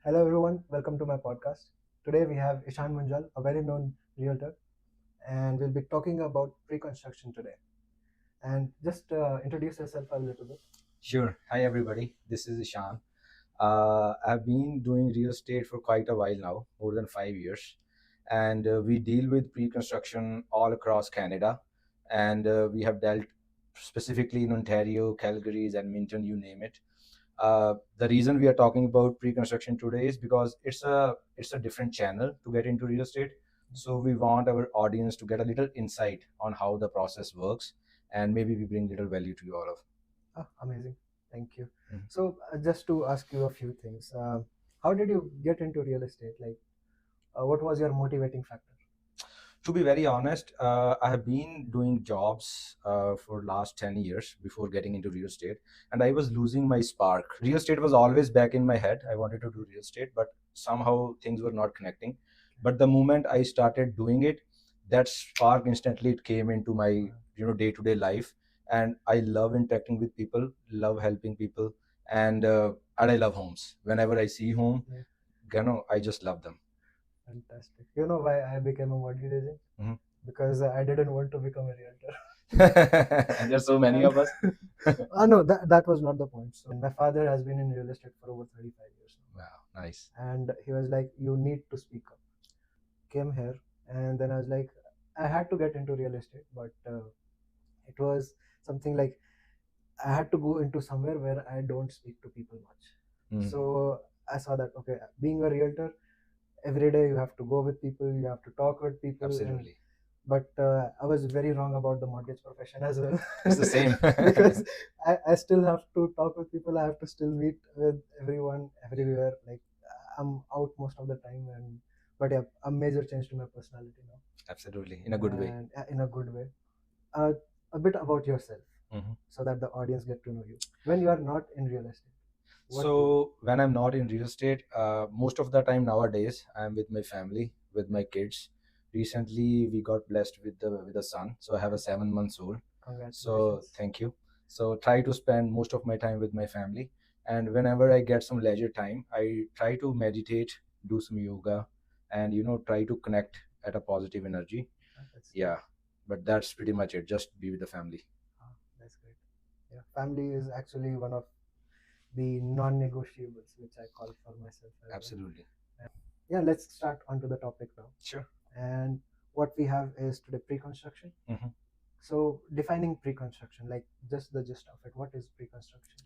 Hello everyone, welcome to my podcast. Today we have Ishan Munjal, a very known realtor, and we'll be talking about pre-construction today. And just introduce yourself a little bit. Sure. Hi, everybody. This is Ishan. I've been doing real estate for quite a while now, more than 5 years. And we deal with pre construction all across Canada. And we have dealt specifically in Ontario, Calgary, Edmonton, you name it. The reason we are talking about pre construction today is because it's a different channel to get into real estate. So we want our audience to get a little insight on how the process works, and maybe we bring little value to you all of. Amazing, thank you. Mhm. So just to ask you a few things, how did you get into real estate? What was your motivating factor? To be very honest, I have been doing jobs for last 10 years before getting into real estate, and I was losing my spark. Real estate was always back in my head. I wanted to do real estate, but somehow things were not connecting. But the moment I started doing it, that spark instantly it came into my day-to-day life, and I love interacting with people, love helping people, and I love homes. Whenever I see home, I just love them. Fantastic. You know why I became a mortgage agent? Mhm. Because I didn't want to become a realtor. And there's so many of us. No, that was not the point. So my father has been in real estate for over 35 years now. Wow, nice. And he was like, you need to speak up. Came here, and then I was like, I had to get into real estate, but it was something like I had to go into somewhere where I don't speak to people much. Mm. So I saw that, okay, being a realtor, every day you have to go with people, you have to talk with people. Absolutely. But I was very wrong about the mortgage profession as well. It's the same. Because I still have to talk with people. I have to still meet with everyone everywhere. Like I'm out most of the time, but yeah, a major change to my personality now. Absolutely, in a good way. And in a good way. Uh, a bit about yourself, Mhm. so that the audience get to know you when you are not in real estate. What do So when I'm not in real estate, most of the time nowadays I'm with my family, with my kids. Recently, we got blessed with a son, so I have a 7 months old. So Congratulations. thank you. So try to spend most of my time with my family, and whenever I get some leisure time, I try to meditate, do some yoga, and try to connect at a positive energy. That's Yeah, but that's pretty much it. Just be with the family. That's great. Yeah, family is actually one of the non-negotiables, which I call for myself as well. Absolutely. Yeah, let's start onto the topic now. Sure. And what we have is today pre-construction. Mhm. So defining pre-construction, like just the gist of it. What is pre-construction?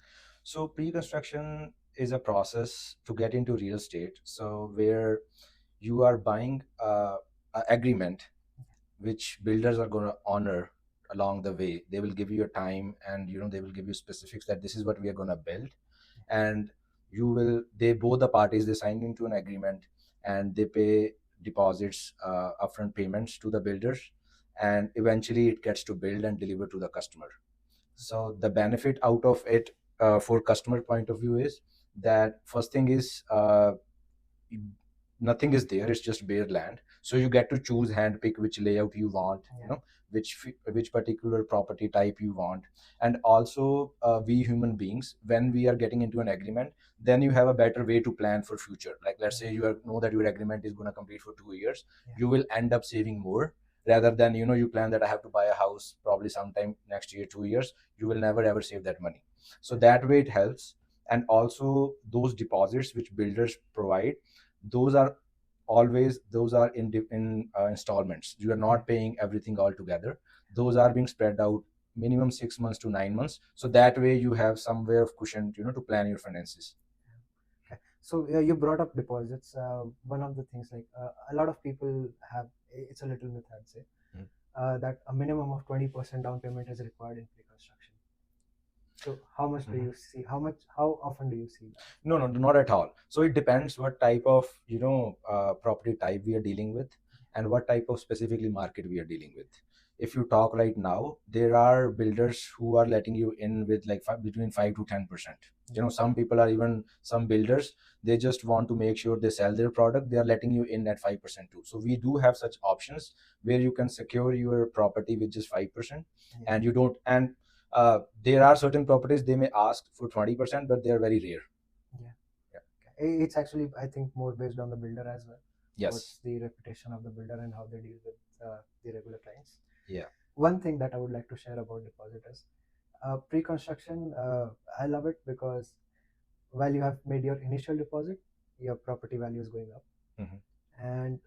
So pre-construction is a process to get into real estate. So where you are buying a agreement which builders are going to honor along the way. They will give you a time, and they will give you specifics that this is what we are going to build, and they both the parties, they sign into an agreement, and they pay deposits, upfront payments to the builders, and eventually it gets to build and deliver to the customer. So the benefit out of it, for customer point of view, is that first thing is, nothing is there, it's just bare land, so you get to choose, handpick which layout you want, which particular property type you want. And also, we human beings, when we are getting into an agreement, then you have a better way to plan for future. Like, let's say know that your agreement is going to complete for 2 years. You will end up saving more, rather than you plan that I have to buy a house probably sometime next year, 2 years. You will never ever save that money. So that way it helps. And also, those deposits which builders provide, those are in installments. You are not paying everything all together. Those are being spread out minimum 6 months to 9 months, so that way you have some way of cushion, to plan your finances. Okay. So you brought up deposits. One of the things, like a lot of people have, it's a little myth, I'd say, that a minimum of 20% down payment is required in pre-construction. So how much do you see? How often do you see that? No, no, not at all. So it depends what type of property type we are dealing with, and what type of specifically market we are dealing with. If you talk right now, there are builders who are letting you in with like between 5 to 10%. Some people are, even some builders, they just want to make sure they sell their product, they are letting you in at 5% too. So we do have such options where you can secure your property with just 5%, and you don't. And there are certain properties they may ask for 20%, but they are very rare. Yeah. Yeah. It's actually, I think, more based on the builder as well. Yes. What's the reputation of the builder and how they deal with the regular clients. Yeah. One thing that I would like to share about deposit is pre-construction. I love it because while you have made your initial deposit, your property value is going up. And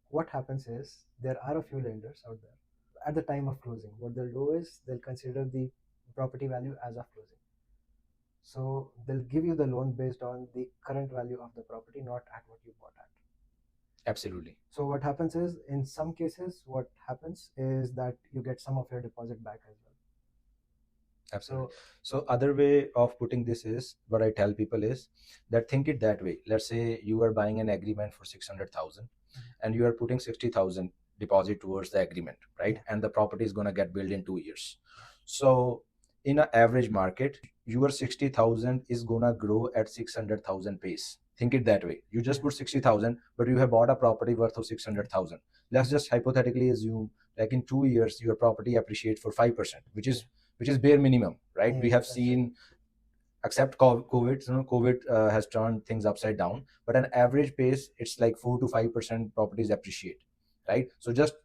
what happens is there are a few lenders out there at the time of closing. What they'll do is they'll consider the property value as of closing. So they'll give you the loan based on the current value of the property, not at what you bought at. Absolutely. So what happens is, in some cases, what happens is that you get some of your deposit back as well. Absolutely. So other way of putting this is, what I tell people is that think it that way. Let's say you are buying an agreement for 600,000 and you are putting 60,000 deposit towards the agreement, right? And the property is going to get built in 2 years. So in an average market, your 60,000 is going to grow at 600,000 pace. Think it that way. You just put 60,000, but you have bought a property worth of 600,000. Let's just hypothetically assume, like in 2 years, your property appreciates for 5%, which is bare minimum, right? We have seen, except COVID, COVID has turned things upside down, but an average pace, it's like 4 to 5% properties appreciate, right? So just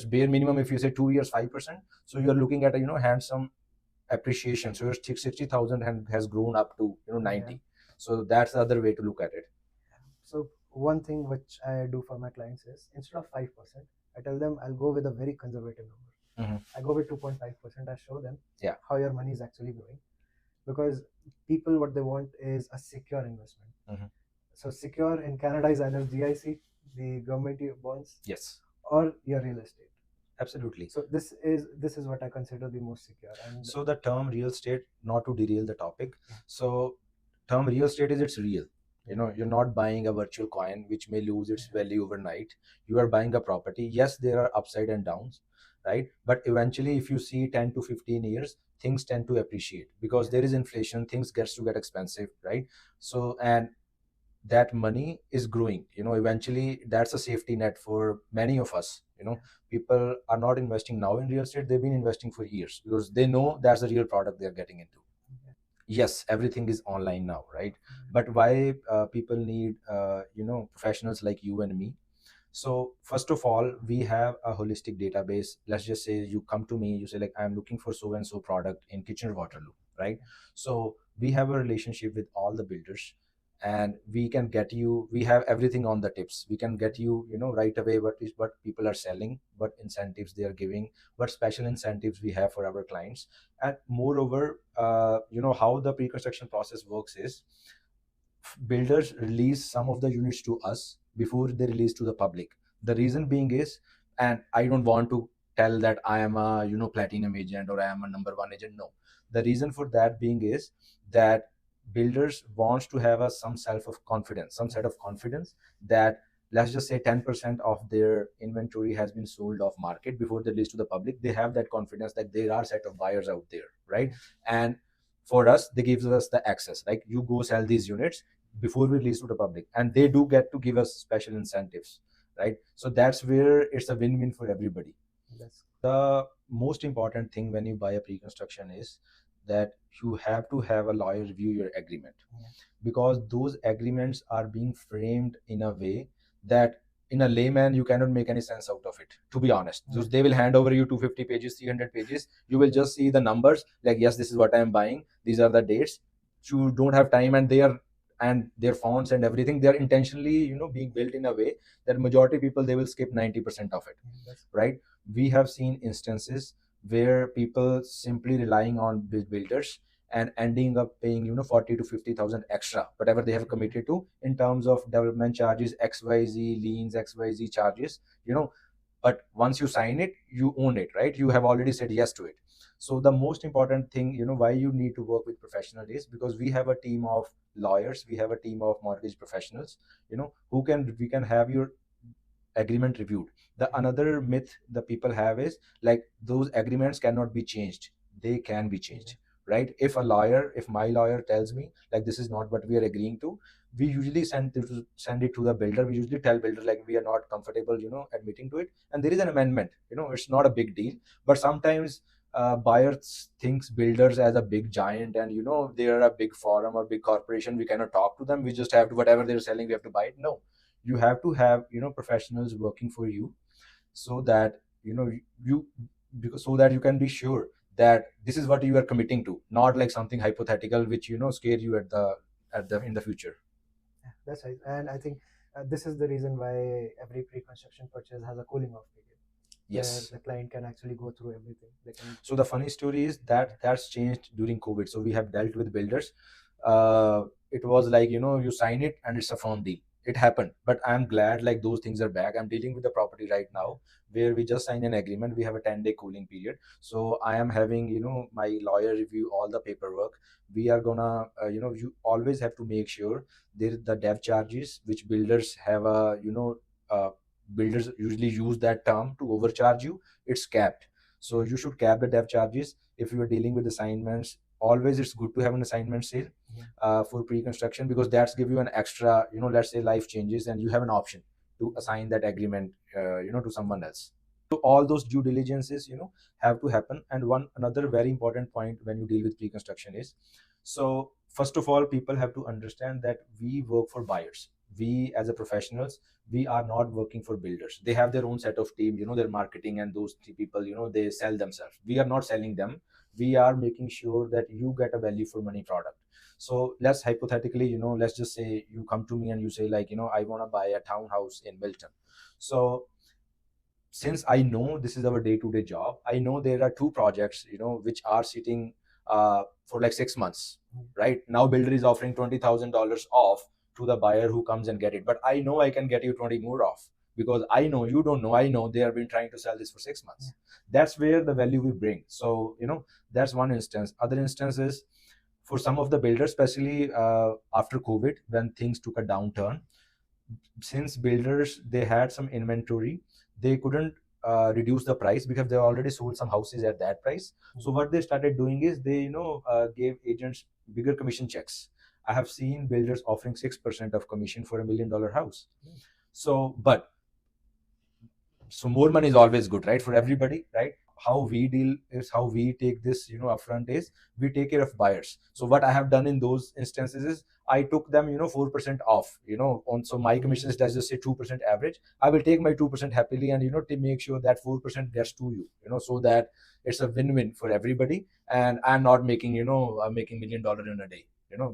bare minimum, if you say 2 years 5%, so you're looking at a handsome appreciation. So your 60,000 has grown up to 90. So that's the other way to look at it. So one thing which I do for my clients is, instead of 5%, I tell them I'll go with a very conservative number. I go with 2.5%. I show them how your money is actually growing, because people, what they want is a secure investment. So secure in Canada is either GIC, the government bonds, yes, or your real estate. Absolutely. So this is what I consider the most secure. And so the term real estate, not to derail the topic, so term real estate is, it's real. You're not buying a virtual coin which may lose its value overnight. You are buying a property. Yes, there are upside and downs, right? But eventually, if you see 10 to 15 years, things tend to appreciate because there is inflation, things gets to get expensive, right? So, and that money is growing. Eventually that's a safety net for many of us. People are not investing now in real estate, they've been investing for years because they know that's a real product they're getting into. Yes, everything is online now, right? But why people need professionals like you and me? So first of all, we have a holistic database. Let's just say you come to me, you say like, I'm looking for so and so product in Kitchener-Waterloo, right? So we have a relationship with all the builders, and we can get you, we have everything on the tips. We can get you, right away what people are selling, what incentives they are giving, what special incentives we have for our clients. And moreover, how the pre-construction process works is, builders release some of the units to us before they release to the public. The reason being is, and I don't want to tell that I am a platinum agent or I am a number one agent. No, the reason for that being is that builders wants to have some self of confidence, some set of confidence that, let's just say 10% of their inventory has been sold off market before they release to the public. They have that confidence that there are set of buyers out there, right? And for us, they gives us the access, like you go sell these units before we release to the public, and they do get to give us special incentives, right? So that's where it's a win-win for everybody. The most important thing when you buy a pre-construction is that you have to have a lawyer review your agreement, because those agreements are being framed in a way that in a layman you cannot make any sense out of it, to be honest. So they will hand over you 250 pages, 300 pages, you will just see the numbers like, yes, this is what I am buying, these are the dates. You don't have time, and their fonts and everything, they are intentionally being built in a way that majority people, they will skip 90% of it, right? We have seen instances where people simply relying on builders and ending up paying 40 to 50,000 extra, whatever they have committed to in terms of development charges, XYZ liens, XYZ charges, but once you sign it, you own it, right? You have already said yes to it. So the most important thing, why you need to work with professionals is because we have a team of lawyers, we have a team of mortgage professionals, we can have your agreement reviewed. The another myth the people have is like, those agreements cannot be changed. They can be changed, right? If my lawyer tells me like, this is not what we are agreeing to, we usually send it to the builder. We usually tell builder like, we are not comfortable admitting to it, and there is an amendment. It's not a big deal. But sometimes buyers thinks builders as a big giant, and they are a big firm or big corporation, we cannot talk to them, we just have to, whatever they're selling, we have to buy it. No, you have to have professionals working for you, so that you because so that you can be sure that this is what you are committing to, not like something hypothetical which scare you at the in the future. Yeah, that's right. And I think this is the reason why every pre-construction purchase has a cooling off period, where Yes. the client can actually go through everything. They can. So the funny story is that that's changed during COVID. So we have dealt with builders. It was like you sign it and it's a firm deal. It happened, but I'm glad like those things are back. I'm dealing with the property right now where we just sign an agreement. We have a 10-day cooling period. So I am having my lawyer review all the paperwork. We are gonna you always have to make sure there the dev charges which builders have a uh, builders usually use that term to overcharge you. It's capped, so you should cap the dev charges. If you are dealing with assignments, always it's good to have an assignment sale for pre-construction, because that's give you an extra, let's say life changes and you have an option to assign that agreement, to someone else. So all those due diligences, have to happen. And one another very important point when you deal with pre-construction is, so first of all, people have to understand that we work for buyers. We as a professionals, we are not working for builders. They have their own set of team, their marketing, and those three people, they sell themselves. We are not selling them. We are making sure that you get a value for money product. So let's hypothetically, let's just say you come to me and you say like, I want to buy a townhouse in Milton. So since I know this is our day-to-day job, I know there are two projects, which are sitting for like 6 months. Right now, builder is offering $20,000 off to the buyer who comes and get it. But I know I can get you 20 more off, because I know you don't know. I know they have been trying to sell this for 6 months. That's where the value we bring. So that's one instance. Other instances, for some of the builders, especially after COVID, when things took a downturn, since builders they had some inventory, they couldn't reduce the price because they already sold some houses at that price. So what they started doing is they gave agents bigger commission checks. I have seen builders offering 6% of commission for $1 million house. So more money is always good, right, for everybody, right? How we deal is, how we take this upfront is, we take care of buyers. So what I have done in those instances is I took them 4% off, on, so my commission is, let's just say 2% average. I will take my 2% happily, and to make sure that 4% gets to you, so that it's a win-win for everybody, and I'm not making I'm making $1 million in a day.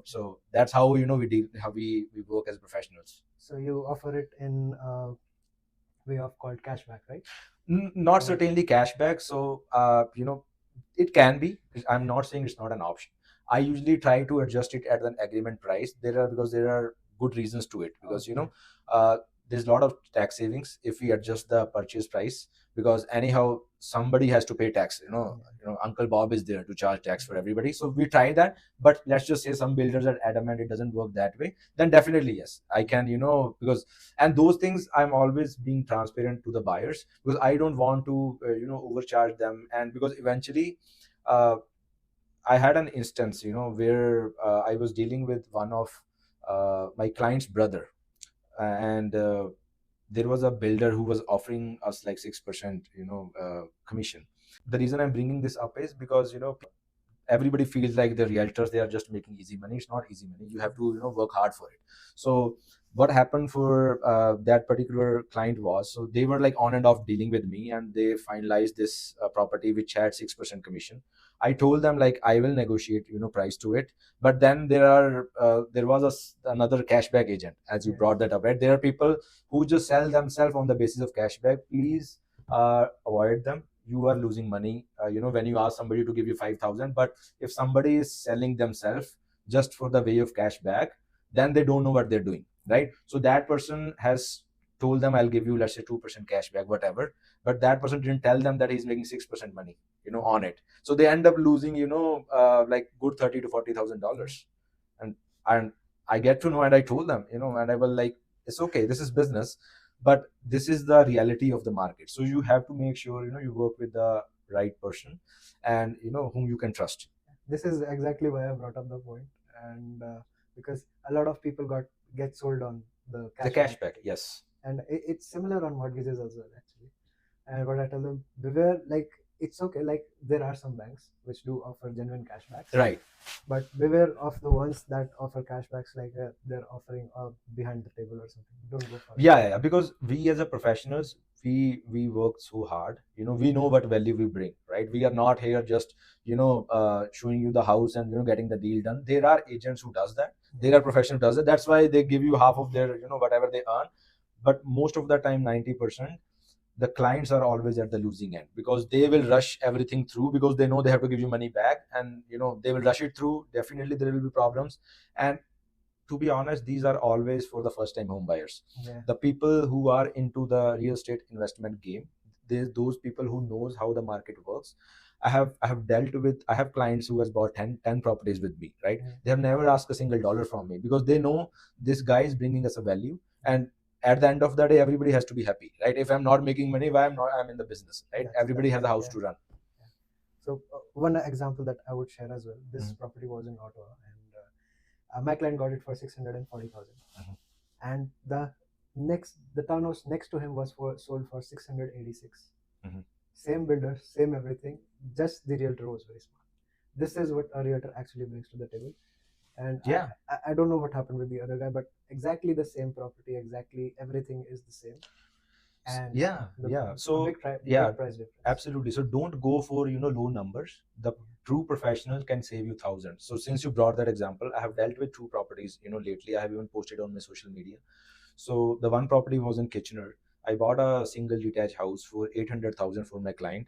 So that's how we deal, how we work as professionals. So you offer it in way of called cashback, right? Not certainly cashback. So it can be. I'm not saying it's not an option. I usually try to adjust it at an agreement price. Because there are good reasons to it, because there's a lot of tax savings if we adjust the purchase price, because anyhow somebody has to pay tax. Uncle Bob is there to charge tax for everybody. So we try that. But let's just say some builders are adamant it doesn't work that way. Then definitely yes, I can, because, and those things I'm always being transparent to the buyers, because I don't want to overcharge them. And because eventually I had an instance where I was dealing with one of my client's brother, and there was a builder who was offering us like 6% commission. The reason I'm bringing this up is because everybody feels like the realtors, they are just making easy money. It's not easy money. You have to work hard for it. So what happened for that particular client was, so they were like on and off dealing with me, and they finalized this property which had 6% commission. I told them like I will negotiate price to it. But then there was another cashback agent, as you brought that up, right? There are people who just sell themselves on the basis of cashback. Please avoid them. You are losing money when you ask somebody to give you 5,000. But if somebody is selling themselves just for the way of cashback, then they don't know what they're doing, right? So that person has told them, I'll give you, let's say, 2% cashback, whatever. But that person didn't tell them that he's making 6% money on it. So they end up losing like good $30,000 to $40,000. And I get to know, and I told them, and I was like, it's okay, this is business, but this is the reality of the market. So you have to make sure you work with the right person, and whom you can trust. This is exactly why I brought up the point, and because a lot of people get sold on the cashback. Yes. And it's similar on mortgages as well, actually. And what I tell them, beware, like it's okay. Like there are some banks which do offer genuine cashbacks, Right. but beware of the ones that offer cashbacks like they're offering behind the table or something. Don't go for it. Yeah, because we as a professionals, we work so hard. We know what value we bring, right? We are not here just showing you the house and getting the deal done. There are agents who does that. There are professionals who does it. That's why they give you half of their whatever they earn. But most of the time, 90%, the clients are always at the losing end, because they will rush everything through, because they know they have to give you money back, and they will rush it through. Definitely there will be problems. And to be honest, these are always for the first time home buyers. Yeah. The people who are into the real estate investment game, those people who knows how the market works. I have clients who has bought 10 properties with me, right? Yeah. They have never asked a single dollar from me, because they know this guy is bringing us a value. And at the end of the day, everybody has to be happy, right? If I'm not making money, why I'm in the business, right? Everybody has a house to run. So one example that I would share as well. This property was in Ottawa, and my client got it for 640,000, and the townhouse next to him was sold for 686. Same builder, same everything. Just the realtor was very smart. This is what a realtor actually brings to the table. And Yeah. I don't know what happened with the other guy, but exactly the same property, exactly everything is the same. And So big price difference. absolutely. So don't go for low numbers. The true professional can save you thousands. So since you brought that example, I have dealt with 2 properties lately. I have even posted on my social media. So the one property was in Kitchener. I bought a single detached house for 800,000 for my client,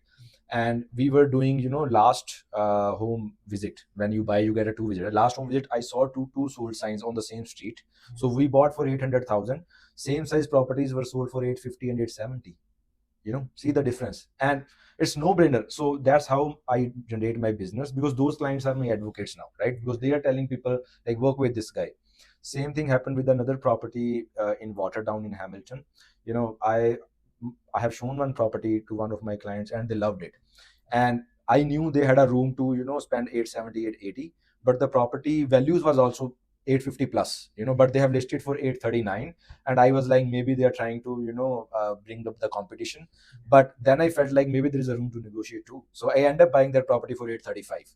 and we were doing last home visit. When you buy, you get a 2 visit. Last home visit, I saw two sold signs on the same street. So we bought for 800,000. Same size properties were sold for 850 and 870. See the difference. And it's no brainer. So that's how I generate my business, because those clients are my advocates now, right? Because they are telling people, like, work with this guy. Same thing happened with another property in Waterdown in Hamilton. I have shown one property to one of my clients, and they loved it. And I knew they had a room to spend 870, 880, but the property values was also 850 plus, but they have listed for 839. And I was like, maybe they are trying to bring up the competition. But then I felt like maybe there is a room to negotiate too, so I end up buying that property for 835,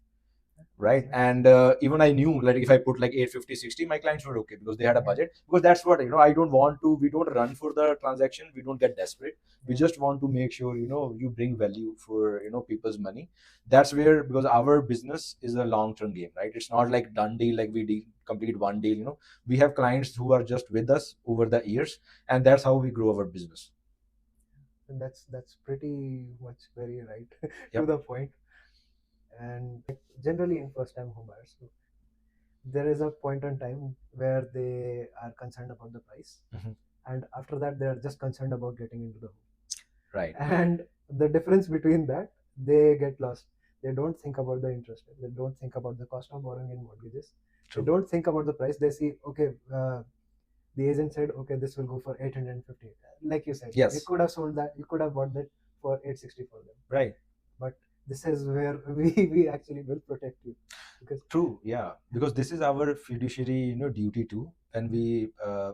right? And even I knew, like, if I put like 850, 60, my clients were okay, because they had a budget. Because that's what I don't want to. We don't run for the transaction, we don't get desperate. We just want to make sure you bring value for people's money. That's where, because our business is a long-term game, right? It's not like done deal, like we complete one deal. We have clients who are just with us over the years, and that's how we grow our business. And that's pretty much very right to the point. And generally in first time home buyers, there is a point in time where they are concerned about the price, and after that they are just concerned about getting into the home, right? And the difference between that, they get lost. They don't think about the interest rate, they don't think about the cost of borrowing in mortgages. They don't think about the price. They see, okay, the agent said, okay, this will go for 850. Like you said, you could have sold that, you could have bought that for 860 for them, right? But this is where we actually will protect you. True, yeah, because this is our fiduciary duty too. And we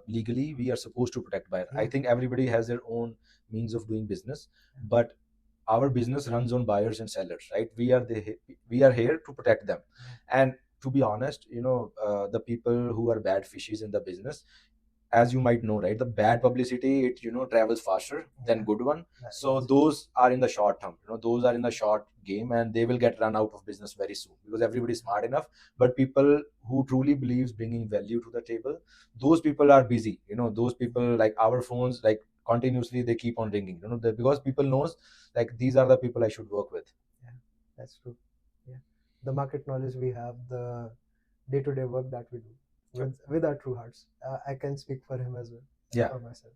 legally we are supposed to protect buyer. I think everybody has their own means of doing business, but our business runs on buyers and sellers, right? We are here to protect them. And to be honest, the people who are bad fishes in the business, as you might know, right, the bad publicity, it travels faster than good one. So those are in the short term, those are in the short game, and they will get run out of business very soon, because everybody is smart enough. But people who truly believes bringing value to the table, those people are busy. Those people, like our phones, like continuously they keep on ringing, because people knows, like, these are the people I should work with. Yeah, that's true. Yeah, the market knowledge we have, the day-to-day work that we do with our true hearts. I can speak for him as well, for myself.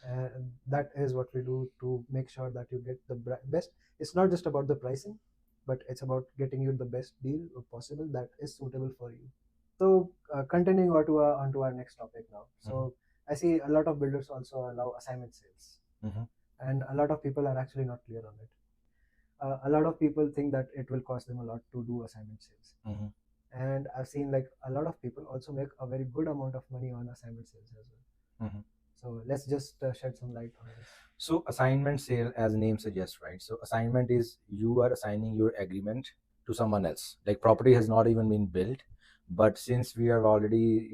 And that is what we do to make sure that you get the best. It's not just about the pricing, but it's about getting you the best deal possible that is suitable for you. So continuing onto our next topic now. So I see a lot of builders also allow assignment sales, and a lot of people are actually not clear on it. A lot of people think that it will cost them a lot to do assignment sales, and I've seen like a lot of people also make a very good amount of money on assignment sales as well. So let's just shed some light on this. So assignment sale, as name suggests, right? So assignment is you are assigning your agreement to someone else. Like property has not even been built, but since we have already,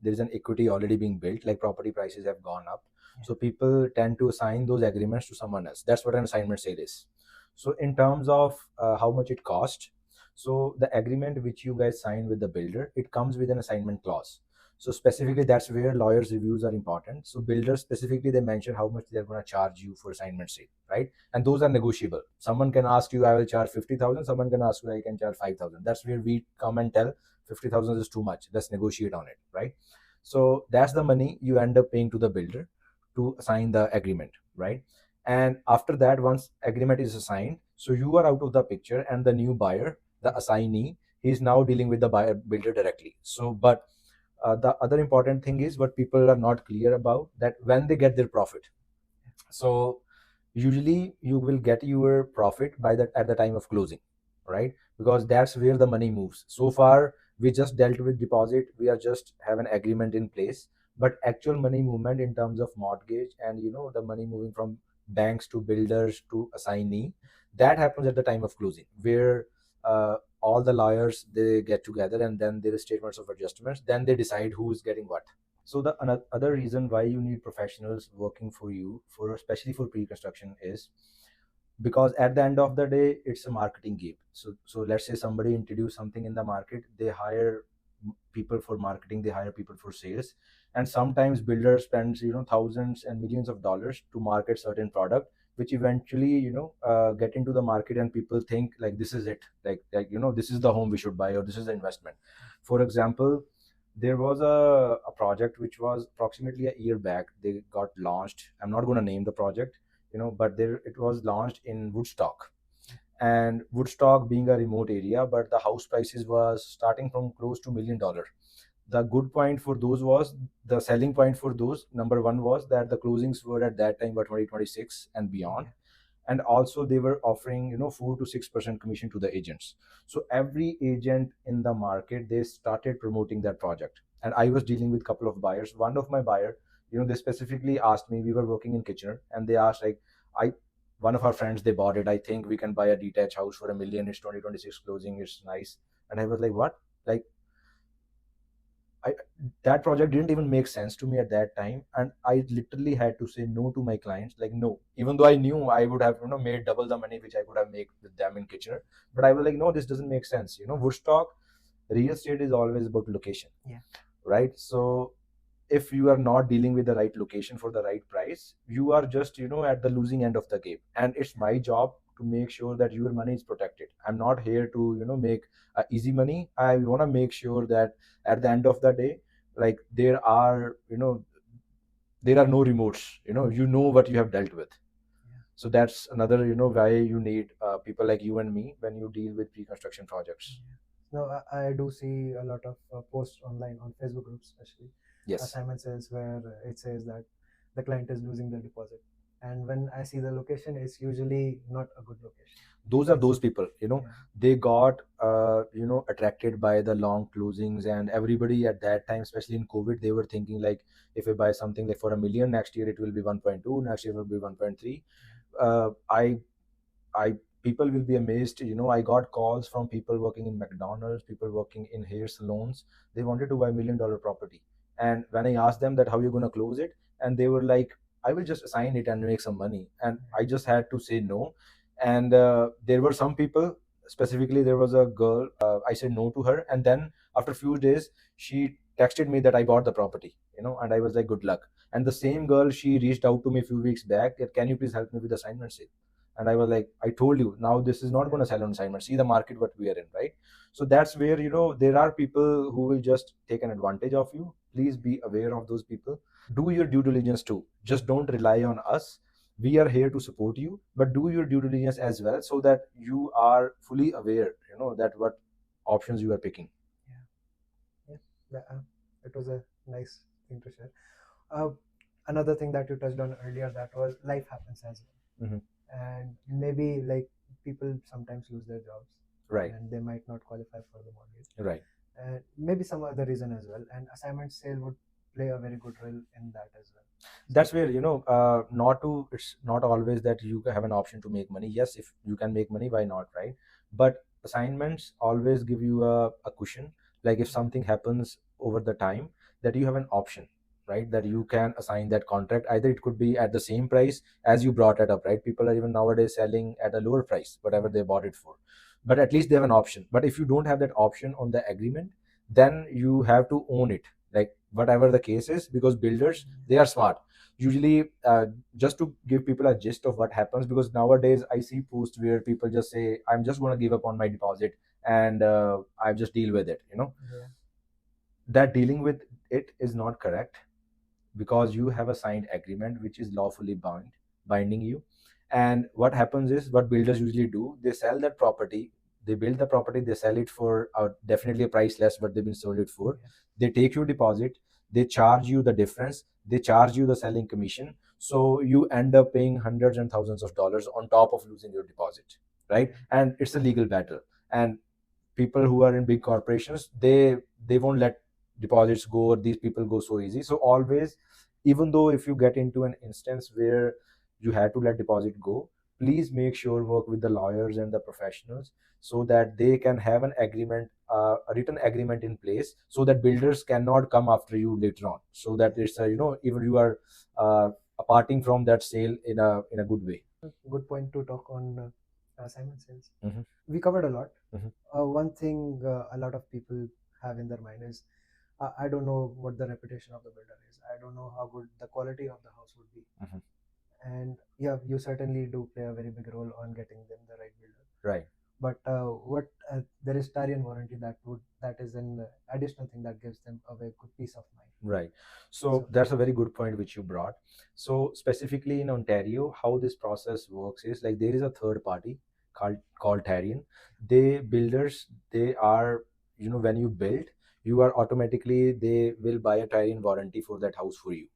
there is an equity already being built, like property prices have gone up. So people tend to assign those agreements to someone else. That's what an assignment sale is. So in terms of how much it cost, so the agreement which you guys sign with the builder, it comes with an assignment clause. So specifically, that's where lawyers' reviews are important. So builders specifically, they mention how much they're going to charge you for assignment sale, right? And those are negotiable. Someone can ask you, I will charge 50,000. Someone can ask you, I can charge 5,000. That's where we come and tell 50,000 is too much. Let's negotiate on it, right? So that's the money you end up paying to the builder to assign the agreement, right? And after that, once agreement is assigned, so you are out of the picture, and the new buyer, the assignee, he is now dealing with the buyer builder directly. So, but the other important thing is what people are not clear about, that when they get their profit, so usually you will get your profit by that at the time of closing, right? Because that's where the money moves. So far we just dealt with deposit, we are just have an agreement in place, but actual money movement in terms of mortgage and the money moving from banks to builders to assignee, that happens at the time of closing, where all the lawyers, they get together, and then there is statements of adjustments, then they decide who is getting what. So the other reason why you need professionals working for you, for especially for pre-construction, is because at the end of the day, it's a marketing game. So let's say somebody introduce something in the market, they hire people for marketing, they hire people for sales, and sometimes builders spends thousands and millions of dollars to market certain product, which eventually get into the market, and people think like this is it, like this is the home we should buy, or this is the investment. For example, there was a project which was approximately a year back, they got launched. I'm not going to name the project, but there it was launched in Woodstock. And Woodstock being a remote area, but the house prices was starting from close to $1 million. The good point for those was, the selling point for those, number one was that the closings were at that time by 2026 and beyond. And also they were offering 4 to 6% commission to the agents. So every agent in the market, they started promoting that project. And I was dealing with a couple of buyers. One of my buyer, they specifically asked me, we were working in Kitchener, and they asked like, I one of our friends, they bought it, I think we can buy a detached house for $1 million, it's 2026 closing, it's nice. And I was like, what? Like, I, that project didn't even make sense to me at that time, and I literally had to say no to my clients. Like no, even though I knew I would have made double the money which I could have made with them in Kitchener, but I was like, no, this doesn't make sense. Woodstock real estate is always about location, right? So if you are not dealing with the right location for the right price, you are just at the losing end of the game, and it's my job to make sure that your money is protected. I'm not here to make easy money. I want to make sure that at the end of the day, like there are no remotes, you know what you have dealt with. So that's another why you need people like you and me when you deal with pre-construction projects. No, I do see a lot of posts online on Facebook groups, especially Yes. assignment sales, where it says that the client is losing the deposit, and when I see the location, it's usually not a good location. Those are those people, they got attracted by the long closings, and everybody at that time, especially in COVID, they were thinking like, if I buy something like for $1 million, next year it will be 1.2, next year it will be 1.3. I people will be amazed. I got calls from people working in McDonald's, people working in hair salons. They wanted to buy $1 million property, and when I asked them that how you're going to close it, and they were like, I will just assign it and make some money, and I just had to say no. And there were some people, specifically there was a girl, I said no to her, and then after a few days she texted me that I bought the property, and I was like, good luck. And the same girl, she reached out to me a few weeks back that, can you please help me with the assignment sale? And I was like, I told you, now this is not going to sell on assignment. See the market what we are in, right? So that's where there are people who will just take an advantage of you. Please be aware of those people. Do your due diligence too. Just don't rely on us. We are here to support you, but do your due diligence as well, so that you are fully aware, that what options you are picking. It was a nice thing to share. Another thing that you touched on earlier, that was life happens as well. And maybe like people sometimes lose their jobs, Right. and they might not qualify for the mortgage, Right. and maybe some other reason as well, and assignment sale would play a very good role in that as well. That's where not to, it's not always that you have an option to make money. Yes, if you can make money, why not, right? But assignments always give you a cushion, like if something happens over the time, that you have an option, right? That you can assign that contract. Either it could be at the same price as you brought it up, right? People are even nowadays selling at a lower price whatever they bought it for, but at least they have an option. But if you don't have that option on the agreement, then you have to own it, like whatever the case is, because builders, they are smart usually. Just to give people a gist of what happens, because nowadays I see posts where people just say, I'm just going to give up on my deposit, and I just deal with it, Yeah. that dealing with it is not correct, because you have a signed agreement which is lawfully binding you. And what happens is, what builders usually do, they sell that property, they build the property, they sell it for definitely a price less what they've been sold it for. Yeah. They take your deposit, they charge you the difference, they charge you the selling commission, so you end up paying hundreds and thousands of dollars on top of losing your deposit, right? And it's a legal battle. And people who are in big corporations, they won't let deposits go, or these people go so easy. So always, even though if you get into an instance where you had to let deposit go, please make sure work with the lawyers and the professionals, so that they can have an agreement, a written agreement in place, so that builders cannot come after you later on, so that it's a, even you are parting from that sale in a good way. Good point to talk on assignment sales. Mhm. We covered a lot. Mhm. One thing a lot of people have in their mind is, I don't know what the reputation of the builder is. I don't know how good the quality of the house would be. Mhm. And yeah, you certainly do play a very big role on getting them the right builder. Right. But what there is Tarian warranty that is an additional thing that gives them a very good peace of mind. Right. So that's a very good point which you brought. So specifically in Ontario, how this process works is, like, there is a third party called Tarian. They builders, they are, when you build, you are automatically, they will buy a Tarian warranty for that house for you.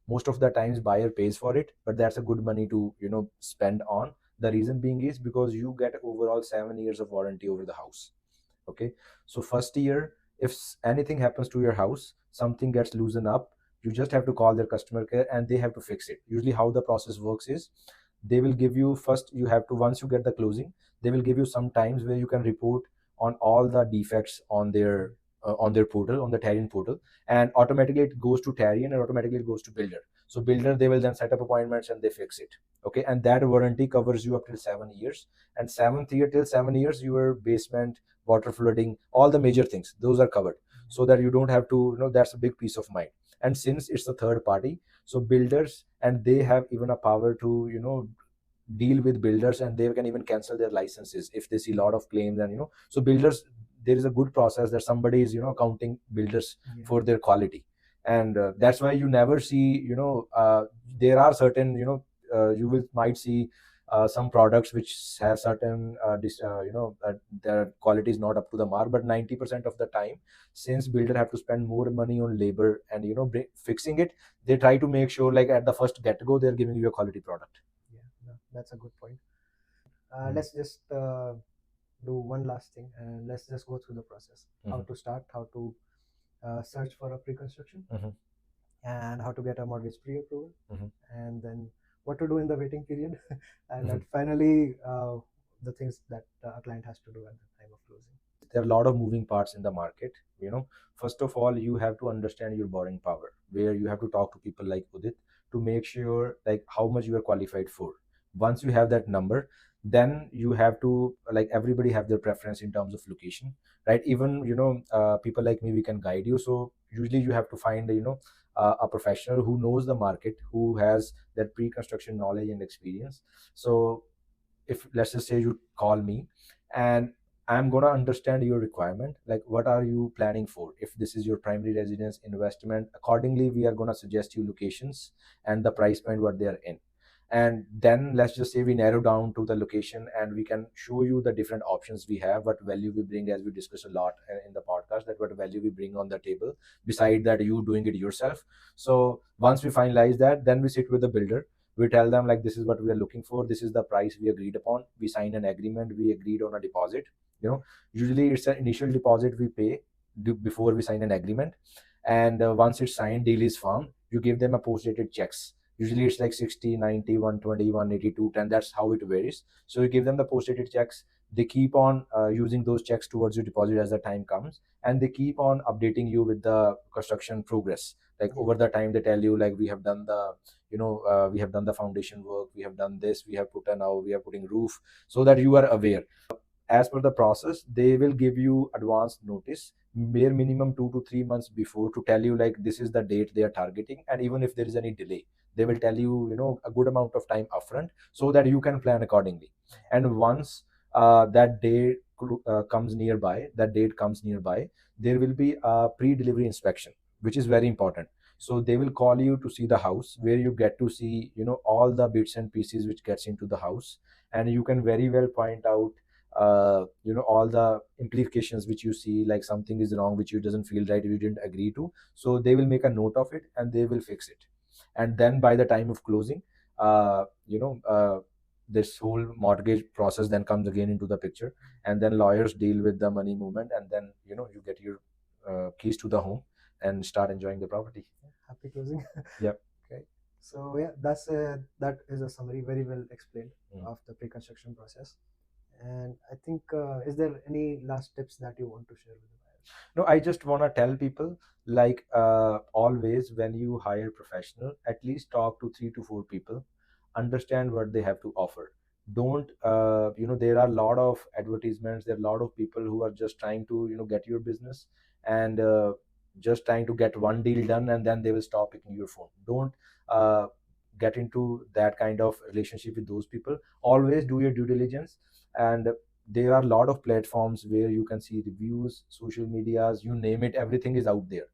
Most of the times buyer pays for it, but that's a good money to spend on. The reason being is because you get overall 7 years of warranty over the house. Okay, so first year, if anything happens to your house, something gets loosened up, you just have to call their customer care and they have to fix it. Usually how the process works is, they will give you, first you have to, once you get the closing, they will give you some times where you can report on all the defects on their portal, on the Tarian portal, and automatically it goes to Tarian and automatically it goes to builder. So builder, they will then set up appointments and they fix it. Okay, and that warranty covers you up till 7 years. And seventh year till 7 years, your basement, water flooding, all the major things, those are covered, so that you don't have to, that's a big peace of mind. And since it's a third party, so builders, and they have even a power to, deal with builders, and they can even cancel their licenses if they see a lot of claims. And so builders, there is a good process that somebody is counting builders for their quality. And that's why you never see, there are certain, you will might see some products which have certain their quality is not up to the mark. But 90% of the time, since builder have to spend more money on labor and fixing it, they try to make sure, like, at the first get go, they're giving you a quality product. Yeah, that's a good point. Let's just do one last thing, and let's just go through the process. How to start, how to search for a pre-construction, and how to get a mortgage pre-approval, and then what to do in the waiting period, and then finally the things that a client has to do at the time of closing. There are a lot of moving parts in the market. First of all, you have to understand your borrowing power, where you have to talk to people like Udit to make sure, like, how much you are qualified for. Once you have that number, then you have to, like, everybody have their preference in terms of location, right? Even people like me, we can guide you. So usually you have to find a professional who knows the market, who has that pre-construction knowledge and experience. So if, let's just say, you call me, and I'm going to understand your requirement, like what are you planning for. If this is your primary residence, investment, accordingly we are going to suggest you locations and the price point what they are in. And then let's just say we narrow down to the location, and we can show you the different options we have, what value we bring, as we discussed a lot in the podcast, that what value we bring on the table beside that you doing it yourself. So once we finalize that, then we sit with the builder, we tell them, like, this is what we are looking for, this is the price we agreed upon, we signed an agreement, we agreed on a deposit. Usually it's an initial deposit we pay before we sign an agreement. And once it's signed, deal is firm, you give them a post-dated checks. Usually it's like 60, 90, 120, 180, 210. That's how it varies. So you give them the post-dated checks. They keep on using those checks towards your deposit as the time comes, and they keep on updating you with the construction progress. Like over the time, they tell you like we have done the, we have done the foundation work, we have done this, we have put a now we are putting roof, so that you are aware. As per the process, they will give you advance notice, bare minimum 2 to 3 months before, to tell you like this is the date they are targeting, and even if there is any delay, they will tell you, a good amount of time upfront, so that you can plan accordingly. And once that day that date comes nearby, there will be a pre-delivery inspection, which is very important. So they will call you to see the house, where you get to see, all the bits and pieces which gets into the house, and you can very well point out all the implications which you see, like something is wrong which you doesn't feel right, you didn't agree to. So they will make a note of it and they will fix it. And then by the time of closing, uh, you know uh, this whole mortgage process then comes again into the picture, and then lawyers deal with the money movement, and then you get your keys to the home and start enjoying the property. Happy closing. Yep. Okay. So yeah, that is a summary, very well explained, of the pre-construction process. And I think, is there any last tips that you want to share with the buyers? No, I just want to tell people, like, always when you hire professional, at least talk to 3 to 4 people, understand what they have to offer. Don't there are a lot of advertisements, there are a lot of people who are just trying to get your business, and just trying to get one deal done, and then they will stop picking your phone. Don't get into that kind of relationship with those people. Always do your due diligence, and there are a lot of platforms where you can see reviews, social medias, you name it, everything is out there.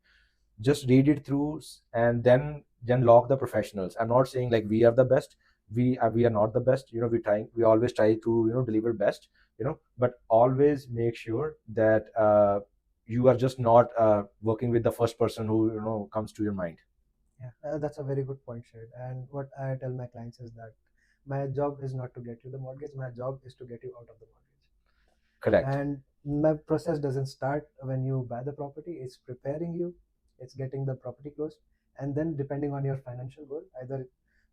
Just read it through, and then log the professionals. I'm not saying like we are the best, we are not the best. We always try to deliver best, but always make sure that you are just not working with the first person who comes to your mind. Yeah, that's a very good point shared. And what I tell my clients is that my job is not to get you the mortgage, my job is to get you out of the mortgage. Correct. And my process doesn't start when you buy the property, it's preparing you, it's getting the property closed, and then depending on your financial goal, either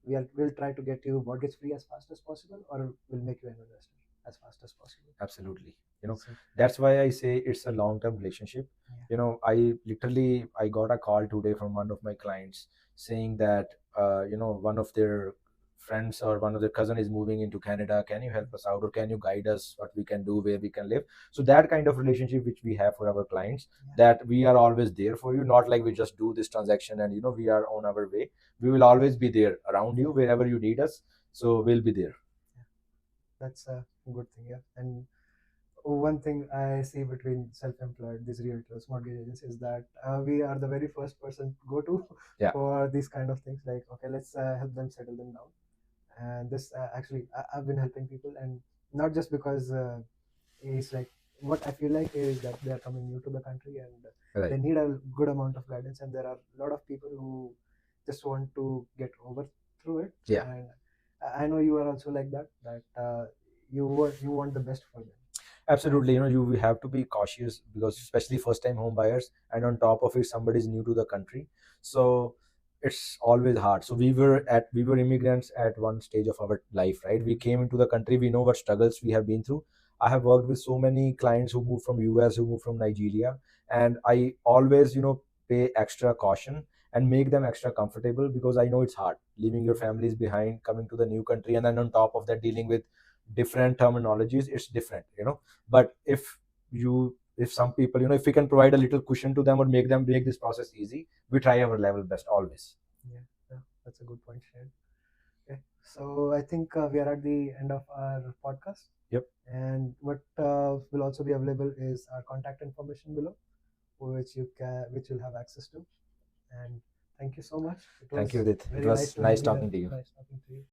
we'll try to get you mortgage free as fast as possible, or we'll make you an investor as fast as possible. Absolutely. So, That's why I say it's a long-term relationship. yeah. I got a call today from one of my clients saying that one of their friends or one of their cousin is moving into Canada. Can you help us out, or can you guide us what we can do, where we can live? So that kind of relationship which we have for our clients, that we are always there for you, not like we just do this transaction and we are on our way. We will always be there around you wherever you need us, so we'll be there. That's a good thing. Yeah. And one thing I see between self-employed, these realtors, mortgage agents, is that we are the very first person to go to for these kind of things. Like, okay, let's help them settle them down. And this actually, I've been helping people, and not just because it's like, what I feel like is that they are coming new to the country, and they need a good amount of guidance, and there are a lot of people who just want to get over through it. Yeah. And I know you are also like that, you want the best for them. Absolutely. You have to be cautious, because especially first time home buyers, and on top of it somebody is new to the country, so it's always hard. So we were immigrants at one stage of our life, right? We came into the country, we know what struggles we have been through. I have worked with so many clients who moved from US, who moved from Nigeria, and I always pay extra caution and make them extra comfortable, because I know it's hard leaving your families behind, coming to the new country, and then on top of that dealing with different terminologies. It's different, but if some people, if we can provide a little cushion to them, or make this process easy, we try our level best always. Yeah, that's a good point shared. Okay, so I think we are at the end of our podcast. Yep. And what will also be available is our contact information below, which you'll have access to. And thank you so much. Thank you, Udit. It was nice talking to you. Nice talking to you.